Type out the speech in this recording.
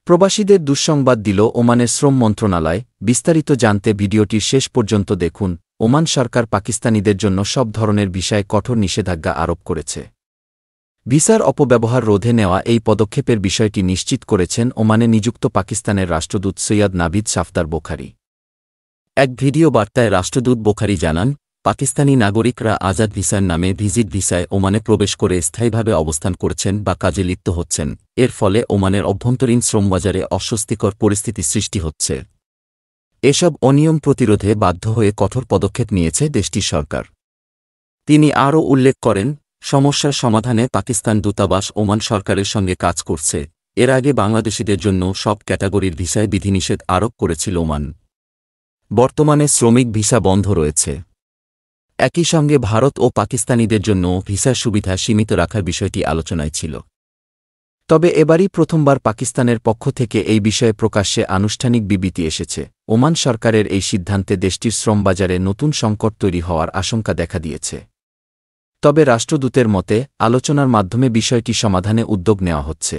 প্রবাসীদের দুঃসংবাদ দিল ওমানের শ্রম মন্ত্রণালয়। বিস্তারিত জানতে ভিডিওটির শেষ পর্যন্ত দেখুন। ওমান সরকার পাকিস্তানিদের জন্য সব ধরনের ভিসায় কঠোর নিষেধাজ্ঞা আরোপ করেছে। ভিসার অপব্যবহার রোধে নেওয়া এই পদক্ষেপের বিষয়টি নিশ্চিত করেছেন ওমানে নিযুক্ত পাকিস্তানের রাষ্ট্রদূত সৈয়দ নাভিদ সাফদার বোখারি। এক ভিডিও বার্তায় রাষ্ট্রদূত বোখারি জানান, পাকিস্তানি নাগরিকরা আজাদ ভিসার নামে ভিজিট ভিসায় ওমানে প্রবেশ করে স্থায়ীভাবে অবস্থান করছেন বা কাজে লিপ্ত হচ্ছেন। এর ফলে ওমানের অভ্যন্তরীণ শ্রমবাজারে অস্বস্তিকর পরিস্থিতি সৃষ্টি হচ্ছে। এসব অনিয়ম প্রতিরোধে বাধ্য হয়ে কঠোর পদক্ষেপ নিয়েছে দেশটির সরকার। তিনি আরও উল্লেখ করেন, সমস্যার সমাধানে পাকিস্তান দূতাবাস ওমান সরকারের সঙ্গে কাজ করছে। এর আগে বাংলাদেশিদের জন্য সব ক্যাটাগরির ভিসায় বিধিনিষেধ আরোপ করেছিল ওমান। বর্তমানে শ্রমিক ভিসা বন্ধ রয়েছে। একই সঙ্গে ভারত ও পাকিস্তানিদের জন্য ভিসার সুবিধা সীমিত রাখার বিষয়টি আলোচনায় ছিল। তবে এবারই প্রথমবার পাকিস্তানের পক্ষ থেকে এই বিষয়ে প্রকাশ্যে আনুষ্ঠানিক বিবৃতি এসেছে। ওমান সরকারের এই সিদ্ধান্তে দেশটির শ্রমবাজারে নতুন সংকট তৈরি হওয়ার আশঙ্কা দেখা দিয়েছে। তবে রাষ্ট্রদূতের মতে, আলোচনার মাধ্যমে বিষয়টি সমাধানে উদ্যোগ নেওয়া হচ্ছে।